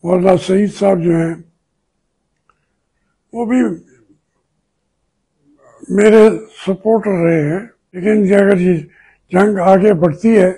مولانا سعید صاحب جو ہیں وہ بھی میرے سپورٹر رہے ہیں، لیکن اگر یہ جنگ آگے بڑھتی ہے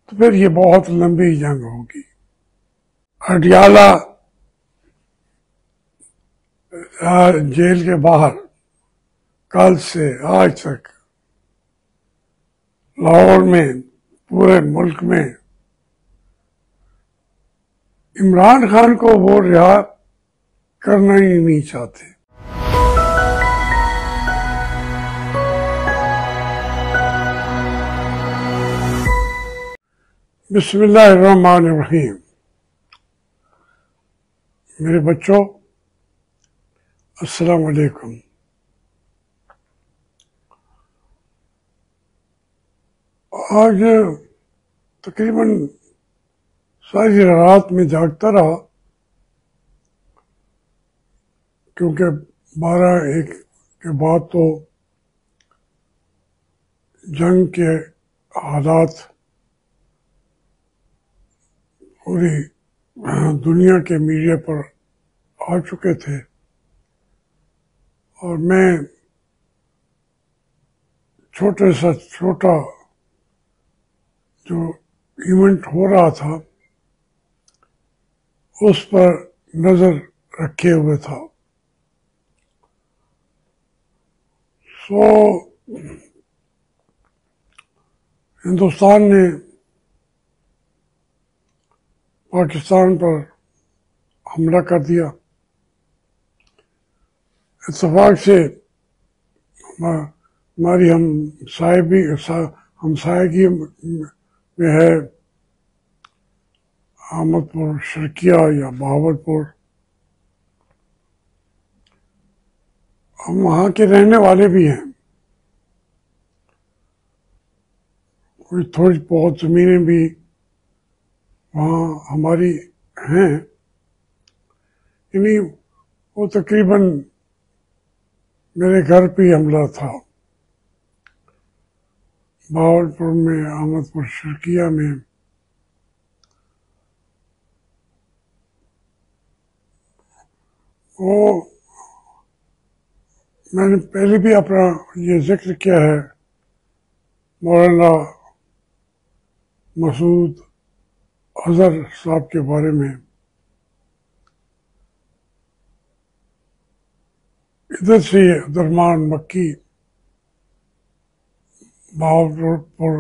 تو پھر یہ بہت لمبی جنگ ہوگی۔ اڈیالہ جیل کے باہر کل سے آج تک لاہور میں، پورے ملک میں عمران خان کو وہ رہا کرنا ہی نہیں چاہتے۔ بسم اللہ الرحمن الرحیم۔ میرے بچوں، السلام علیکم۔ آج تقریباً ساری رات میں جاگتا رہا، کیونکہ 12-1 کے بعد تو جنگ کے حالات پوری دنیا کے میڈیا پر آ چکے تھے، اور میں چھوٹے سے چھوٹا جو ایونٹ ہو رہا تھا اس پر نظر رکھے ہوئے تھا۔ ہندوستان نے پاکستان پر حملہ کر دیا۔ اتفاق سے ہماری ہمسائیگی میں ہے احمد پور شرقیہ یا بہاولپور۔ ہم وہاں کے رہنے والے بھی ہیں، کوئی تھوڑی بہت زمینیں بھی وہاں ہماری ہیں، یعنی وہ تقریباً میرے گھر پہ ہی حملہ تھا، بہاولپور میں، احمد پور شرقیہ میں۔ وہ میں نے پہلے بھی اپنا یہ ذکر کیا ہے مولانا مسعود اظہر صاحب کے بارے میں۔ ادھر سے عبدالرحمن مکی بہاولپور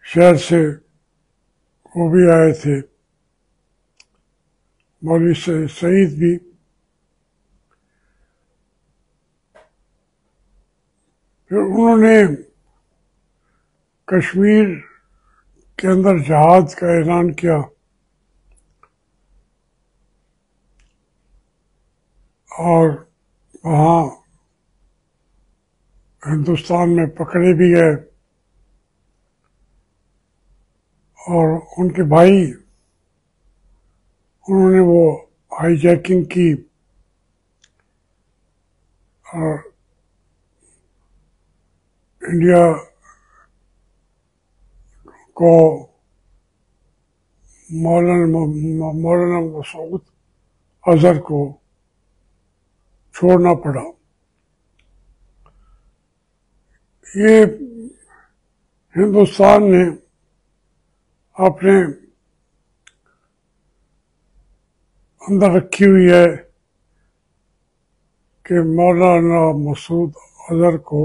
شہر سے وہ بھی آئے تھے، مولوی سعید بھی۔ پھر انہوں نے کشمیر کے اندر جہاد کا اعلان کیا، اور وہاں ہندوستان میں پکڑے بھی گئے، اور ان کے بھائی انہوں نے وہ ہائی جیکنگ کی اور انڈیا کو مولانا مسعود اظہر کو چھوڑنا پڑا۔ یہ ہندوستان نے اپنے اندر رکھی ہوئی ہے کہ مولانا مسعود اظہر کو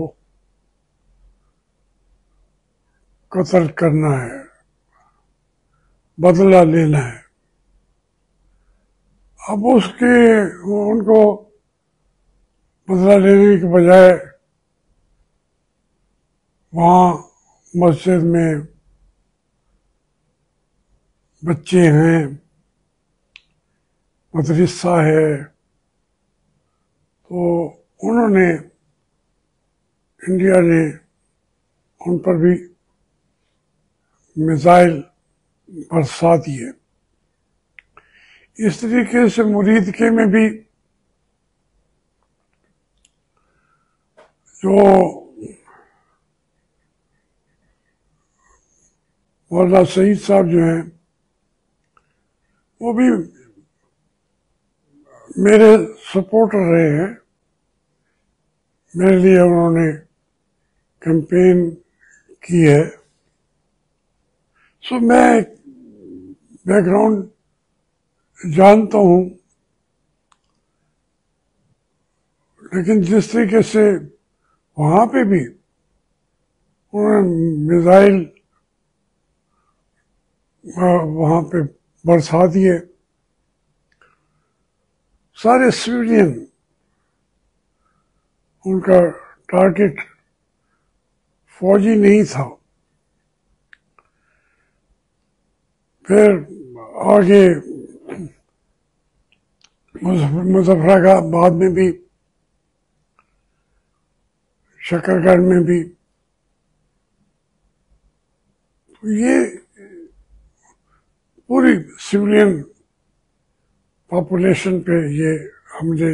قتل کرنا ہے، بدلہ لینا ہے۔ اب ان کو بدلہ لینے کے بجائے وہاں مسجد میں بچے ہیں، مدرسہ ہے، تو انڈیا نے ان پر بھی میزائل برسا دیے۔ اس طریقے سے مریدکے میں بھی جو مولانا سعید صاحب جو ہیں وہ بھی میرے سپورٹر رہے ہیں. میرے لیے انہوں نے کیمپین کی ہے. سو میں بیک گراؤنڈ جانتا ہوں, لیکن جس طریقے سے وہاں پہ بھی انہوں نے میزائل وہاں پہ برسا دیے, سارے سویلین ان کا ٹارگٹ فوجی نہیں تھا. پھر آگے مظفر آباد میں بھی, شکر گڑھ میں بھی, یہ پوری سویلین پاپولیشن پہ یہ حملے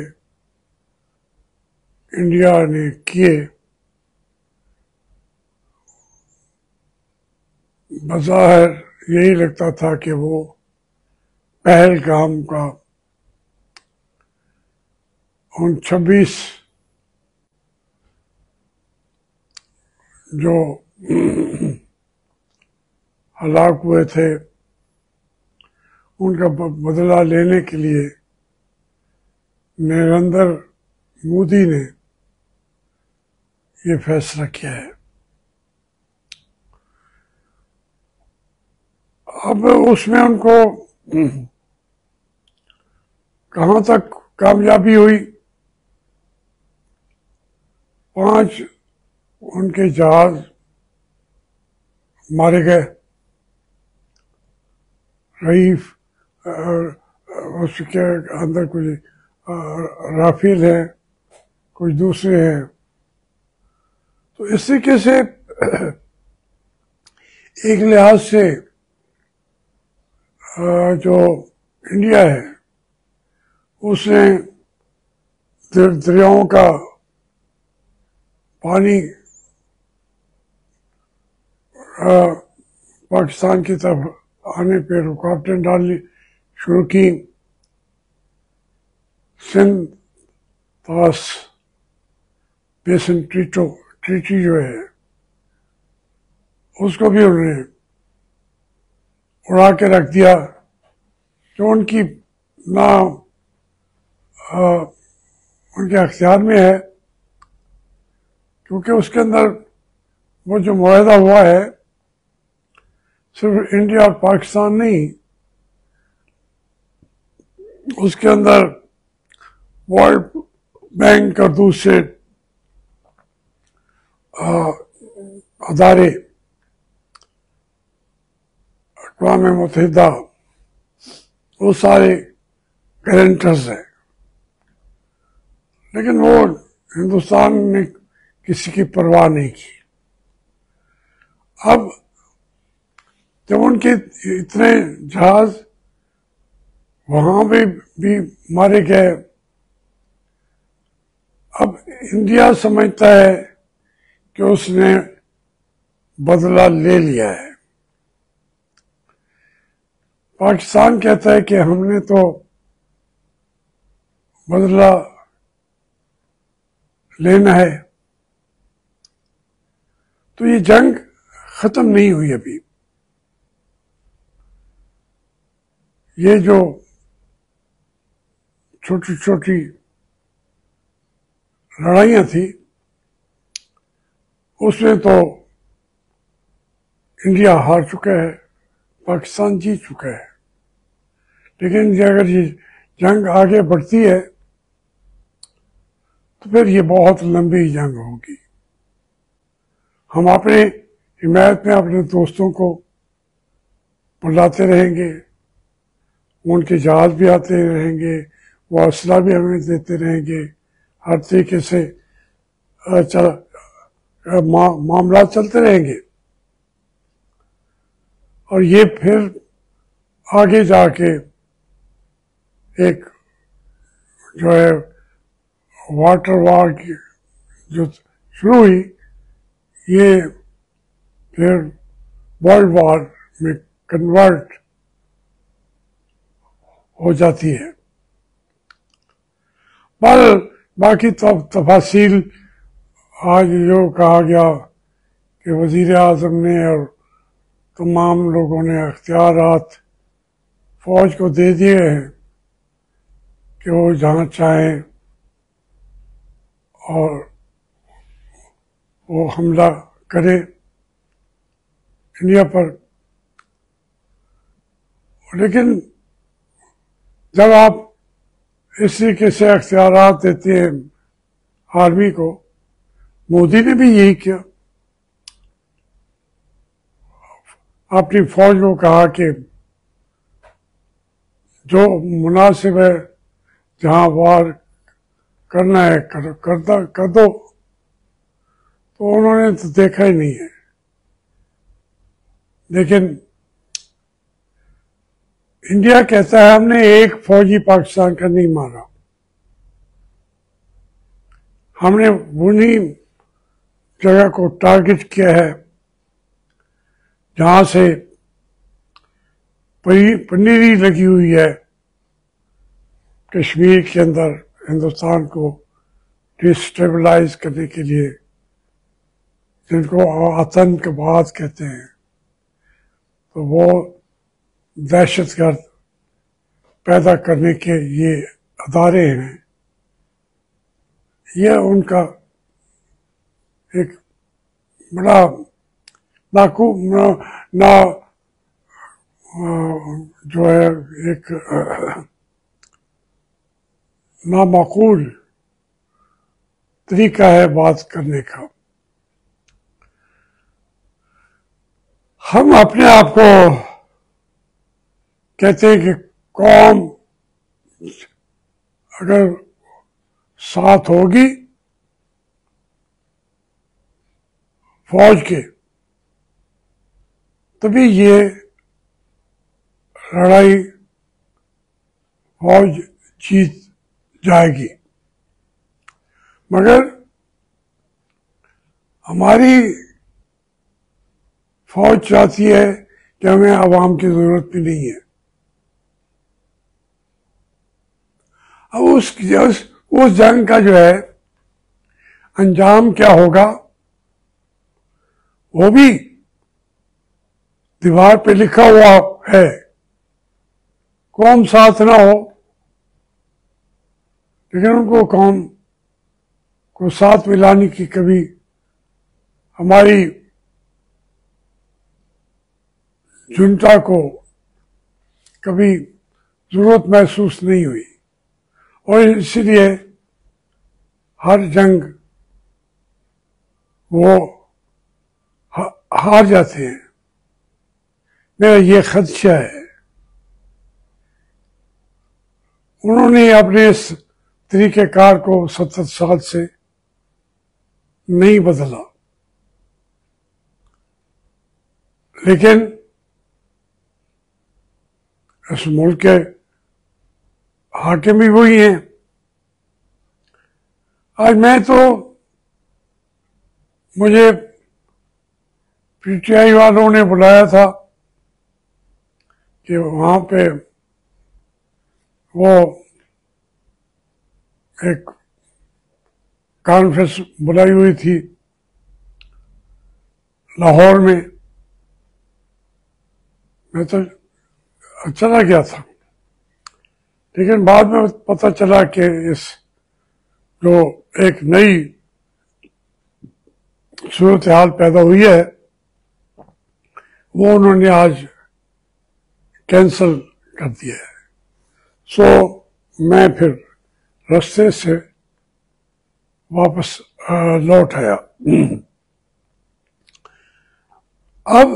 انڈیا نے کیے. بظاہر یہی لگتا تھا کہ وہ پہلگام کا ان 26 جو ہلاک ہوئے تھے ان کا بدلہ لینے کے لیے نریندر مودی نے یہ فیصلہ کیا ہے. اب اس میں ان کو کہاں تک کامیابی ہوئی, 5 ان کے جہاز مارے گئے. رعیف اس کے اندر کچھ رافیل ہیں, کچھ دوسرے ہیں. تو اس طریقے سے ایک لحاظ سے جو انڈیا ہے اس نے دریاؤں کا پانی پاکستان کی طرف آنے پہ رکاوٹیں ڈالنی شروع کی. سندھ طاس بیسن ٹریٹی جو ہے اس کو بھی انہوں نے اڑا کے رکھ دیا, جو ان کی نہ ان کے اختیار میں ہے, کیونکہ اس کے اندر وہ جو معاہدہ ہوا ہے صرف انڈیا اور پاکستان نہیں, اس کے اندر ورلڈ بینک اور دوسرے ادارے, اقوام متحدہ, وہ سارے گارنٹرز ہیں. لیکن وہ ہندوستان نے کسی کی پرواہ نہیں کی. اب جب ان کے اتنے جہاز وہاں بھی مارے گئے, اب انڈیا سمجھتا ہے کہ اس نے بدلہ لے لیا ہے. پاکستان کہتا ہے کہ ہم نے تو بدلہ لینا ہے. تو یہ جنگ ختم نہیں ہوئی ابھی. یہ جو چھوٹی چھوٹی لڑائیاں تھیں اس میں تو انڈیا ہار چکا ہے, پاکستان جیت چکا ہے. لیکن اگر یہ جنگ آگے بڑھتی ہے تو پھر یہ بہت لمبی جنگ ہوگی. ہم اپنے حمایت میں اپنے دوستوں کو بلاتے رہیں گے, ان کے جہاز بھی آتے رہیں گے, وہ اسلحہ بھی ہمیں دیتے رہیں گے, ہر طریقے سے معاملات چلتے رہیں گے. اور یہ پھر آگے جا کے ایک جو ہے واٹر وار کی جو شروع ہوئی, یہ پھر ورلڈ وار میں کنورٹ ہو جاتی ہے. پر باقی تفاصیل آج جو کہا گیا کہ وزیر اعظم نے اور تمام لوگوں نے اختیارات فوج کو دے دیے ہیں کہ وہ جہاں چاہیں اور وہ حملہ کرے انڈیا پر. لیکن جب آپ اس طریقے سے اختیارات دیتے ہیں آرمی کو، مودی نے بھی یہی کیا. اپنی فوج کو کہا کہ جو مناسب ہے جہاں وار کرنا ہے کر دو. تو انہوں نے تو دیکھا ہی نہیں ہے. لیکن انڈیا کہتا ہے ہم نے ایک فوجی پاکستان کا نہیں مارا، ہم نے انہی جگہ کو ٹارگٹ کیا ہے جہاں سے پنیری لگی ہوئی ہے کشمیر کے اندر ہندوستان کو ڈسٹیبلائز کرنے کے لیے، جن کو آتنکواد کہتے ہیں. تو وہ دہشت گرد پیدا کرنے کے یہ ادارے ہیں. یہ ان کا ایک بڑا جو ہے ایک نامعقول طریقہ ہے بات کرنے کا. ہم اپنے آپ کو کہتے ہیں کہ قوم اگر ساتھ ہوگی فوج کے تبھی یہ لڑائی فوج جیت جائے گی. مگر ہماری فوج چاہتی ہے کہ ہمیں عوام کی ضرورت بھی نہیں ہے. اب اس جنگ کا جو ہے انجام کیا ہوگا وہ بھی دیوار پہ لکھا ہوا ہے. قوم ساتھ نہ ہو لیکن ان کو قوم کو ساتھ ملانے کی کبھی ہماری جنتا کو کبھی ضرورت محسوس نہیں ہوئی، اور اسی لیے ہر جنگ وہ ہار جاتے ہیں. میرا یہ خدشہ ہے. انہوں نے اپنے اس طریقہ کار کو 70 سال سے نہیں بدلا، لیکن اس ملک کے حاکم بھی وہی ہیں. آج مجھے پی ٹی آئی والوں نے بلایا تھا کہ وہاں پہ وہ ایک کانفرنس بلائی ہوئی تھی لاہور میں. میں تو چلا گیا تھا، لیکن بعد میں پتہ چلا کہ اس جو ایک نئی صورتحال پیدا ہوئی ہے وہ انہوں نے آج کینسل کر دیا ہے. سو میں پھر رستے سے واپس لوٹ آیا. اب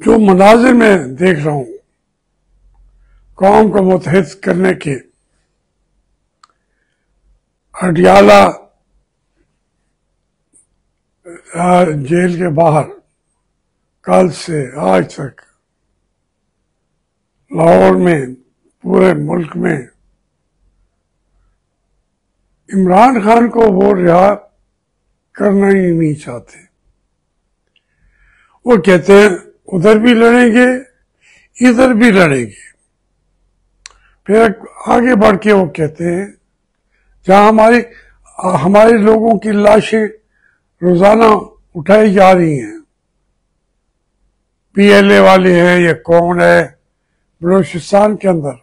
جو مناظر میں دیکھ رہا ہوں قوم کو متحد کرنے کے، اڈیالہ جیل کے باہر کل سے آج تک لاہور میں پورے ملک میں عمران خان کو وہ رہا کرنا ہی نہیں چاہتے. وہ کہتے ہیں ادھر بھی لڑیں گے ادھر بھی لڑیں گے. پھر آگے بڑھ کے وہ کہتے ہیں جہاں ہمارے لوگوں کی لاشیں روزانہ اٹھائی جا رہی ہیں، پی ایل اے والے ہیں یا کون ہے، بلوچستان کے اندر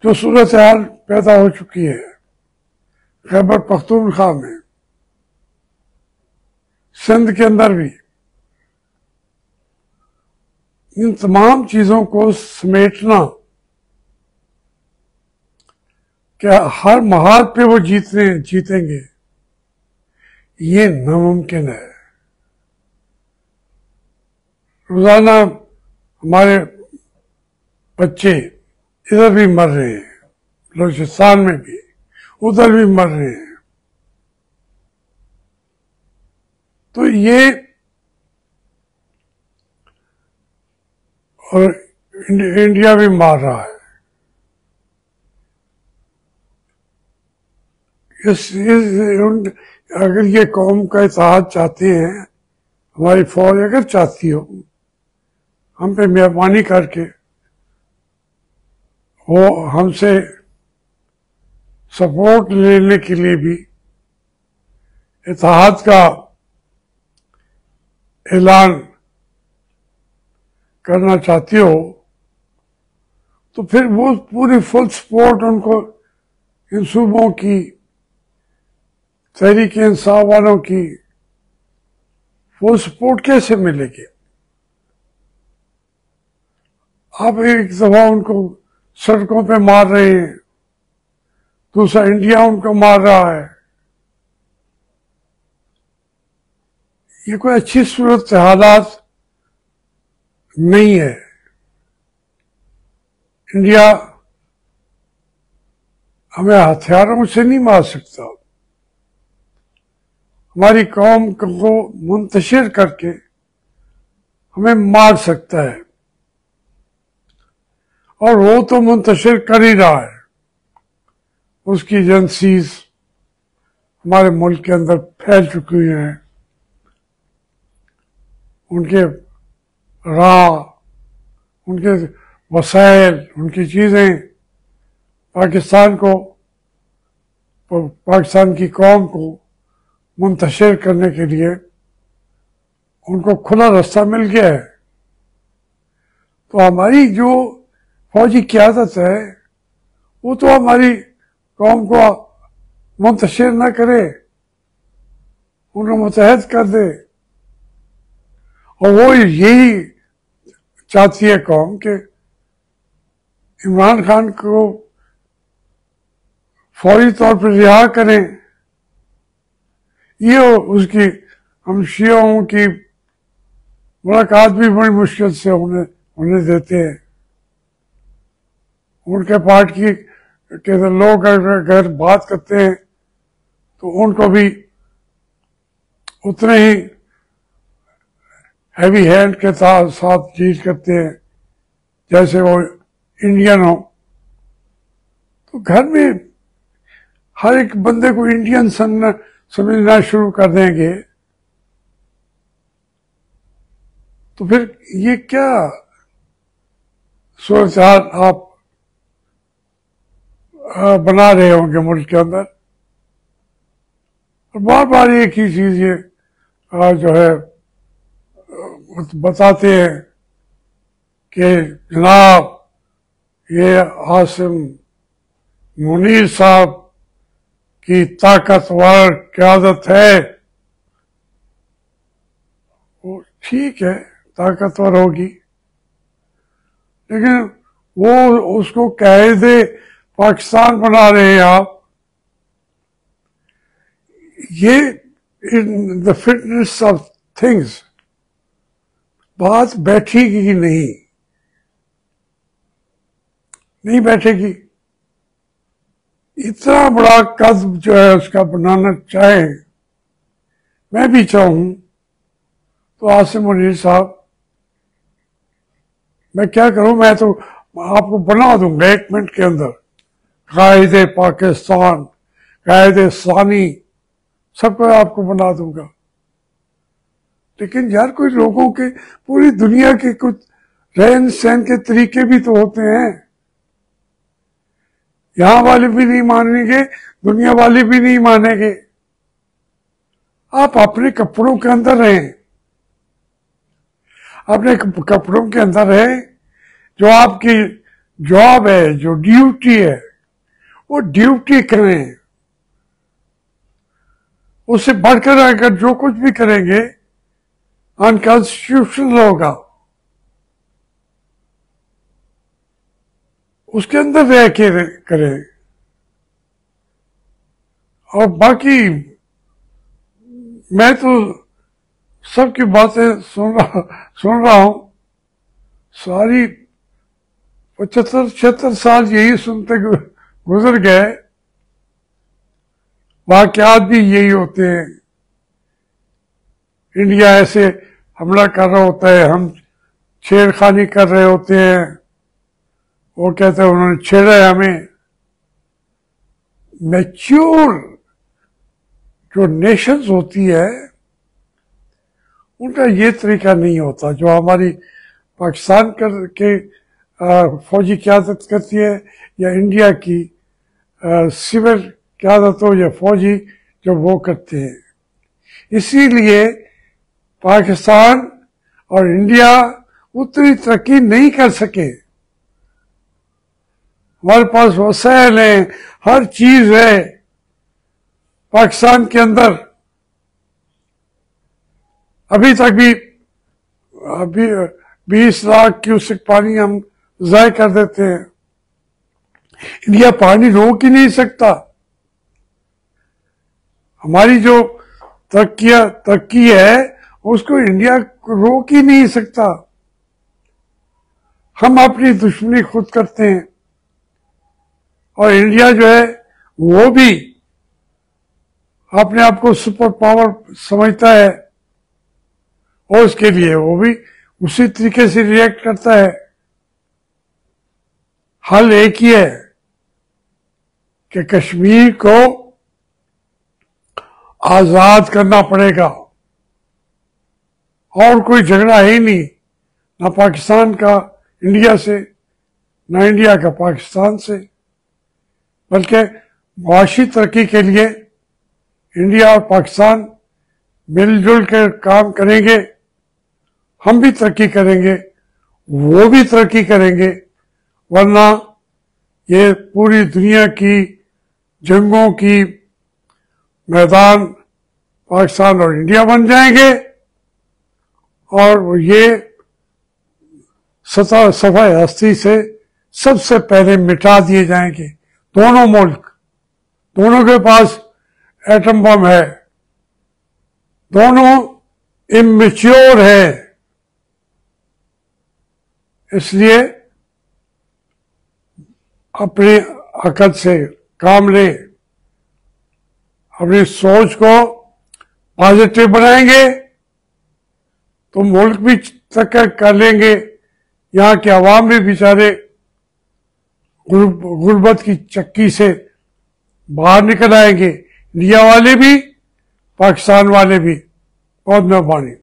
جو صورتحال پیدا ہو چکی ہے، خیبر پختونخوا میں، سندھ کے اندر بھی، ان تمام چیزوں کو سمیٹنا کہ ہر محال پہ وہ جیتیں گے، یہ ناممکن ہے. روزانہ ہمارے بچے ادھر بھی مر رہے ہیں، بلوچستان میں بھی، ادھر بھی مر رہے ہیں. تو یہ اور انڈیا بھی مار رہا ہے. اگر یہ قوم کا اتحاد چاہتے ہیں، ہماری فوج اگر چاہتی ہو، ہم پہ مہربانی کر کے وہ ہم سے سپورٹ لینے کے لیے بھی اتحاد کا اعلان کرنا چاہتی ہو، تو پھر وہ پوری فل سپورٹ ان کو ان صوبوں کی، تحریک انصاف والوں کی فل سپورٹ کیسے ملے گی؟ آپ ایک دفعہ ان کو سڑکوں پہ مار رہے ہیں، دوسرا انڈیا ان کو مار رہا ہے. یہ کوئی اچھی صورت حالات نہیں ہے. انڈیا ہمیں ہتھیاروں سے نہیں مار سکتا، ہماری قوم کو منتشر کر کے ہمیں مار سکتا ہے، اور وہ تو منتشر کر ہی رہا ہے. اس کی ایجنسیز ہمارے ملک کے اندر پھیل چکی ہیں، ان کے راہ، ان کے وسائل، ان کی چیزیں پاکستان کی قوم کو منتشر کرنے کے لیے ان کو کھلا راستہ مل گیا ہے. تو ہماری جو فوجی قیادت ہے وہ تو ہماری قوم کو منتشر نہ کرے، ان کو متحد کر دے. اور وہ یہی چاہتی ہے قوم کہ عمران خان کو فوری طور پر رہا کریں. یہ اس کی ہم شیعوں کی ملاقات بھی بڑی مشکل سے ہونے دیتے ہیں. ان کے پارٹی کے لوگ اگر بات کرتے ہیں تو ان کو بھی اتنے ہی ہیوی ہینڈ کے ساتھ ڈیل کرتے ہیں جیسے وہ انڈین ہو. تو گھر میں ہر ایک بندے کو انڈین سمجھنا شروع کر دیں گے تو پھر یہ کیا صورتحال آپ بنا رہے ہوں گے ملک کے اندر. اور بار بار ایک ہی چیز یہ جو ہے بتاتے ہیں کہ جناب یہ عاصم منیر صاحب کی طاقتور قیادت ہے. وہ ٹھیک ہے، طاقتور ہوگی، لیکن وہ اس کو قائد پاکستان بنا رہے ہیں آپ. یہ دا فٹنس آف تھنگس بات بیٹھے گی نہیں بیٹھے گی. اتنا بڑا قدم جو ہے اس کا بنانا چاہے، میں بھی چاہوں تو عاصم منیر صاحب میں کیا کروں، میں تو آپ کو بنا دوں گا 1 منٹ کے اندر قائد پاکستان، قائد ثانی، سب کو آپ کو بنا دوں گا. لیکن یار کوئی لوگوں کے پوری دنیا کے کچھ رہن سہن کے طریقے بھی تو ہوتے ہیں. یہاں والے بھی نہیں مانیں گے, دنیا والے بھی نہیں مانیں گے. آپ اپنے کپڑوں کے اندر رہیں, اپنے کپڑوں کے اندر رہیں. جو آپ کی جاب ہے, جو ڈیوٹی ہے, وہ ڈیوٹی کریں. اس سے بڑھ کر اگر جو کچھ بھی کریں گے انکانسٹیٹیوشنل ہوگا. اس کے اندر رہ کے کریں. اور باقی میں تو سب کی باتیں سن رہا ہوں. ساری 75-76 سال یہی سنتے گزر گئے. واقعات بھی یہی ہوتے ہیں. انڈیا ایسے حملہ کر رہا ہوتا ہے, ہم چھیڑ خانی کر رہے ہوتے ہیں. وہ کہتے ہیں انہوں نے چھیڑا ہے ہمیں. میچور جو نیشنز ہوتی ہے ان کا یہ طریقہ نہیں ہوتا. جو ہماری پاکستان کے فوجی قیادت کرتی ہے, یا انڈیا کی سول قیادت ہو یا فوجی جو وہ کرتے ہیں. اسی لیے پاکستان اور انڈیا اتنی ترقی نہیں کر سکے. ہمارے پاس وسائل ہیں, ہر چیز ہے پاکستان کے اندر. ابھی تک بھی 20 لاکھ کیوسک پانی ہم ضائع کر دیتے ہیں. انڈیا پانی روک ہی نہیں سکتا. ہماری جو ترقی ہے اس کو انڈیا روک ہی نہیں سکتا. ہم اپنی دشمنی خود کرتے ہیں, اور انڈیا جو ہے وہ بھی اپنے آپ کو سپر پاور سمجھتا ہے, اور اس کے لیے وہ بھی اسی طریقے سے ریئیکٹ کرتا ہے. حل ایک ہی ہے کہ کشمیر کو آزاد کرنا پڑے گا. اور کوئی جھگڑا ہے ہی نہیں, نہ پاکستان کا انڈیا سے, نہ انڈیا کا پاکستان سے. بلکہ معاشی ترقی کے لیے انڈیا اور پاکستان مل جل کر کام کریں گے. ہم بھی ترقی کریں گے, وہ بھی ترقی کریں گے. ورنہ یہ پوری دنیا کی جنگوں کی میدان پاکستان اور انڈیا بن جائیں گے, اور یہ صفحہ ہستی سے سب سے پہلے مٹا دیے جائیں گے. دونوں ملک, دونوں کے پاس ایٹم بم ہے, دونوں امیچور ہے. اس لیے اپنی عقل سے کام لیں, اپنی سوچ کو پازیٹو بنائیں گے تو ملک بھی ترقی کر لیں گے. یہاں کے عوام بھی بیچارے غربت کی چکی سے باہر نکل آئیں گے, انڈیا والے بھی پاکستان والے بھی. بہت مہربانی.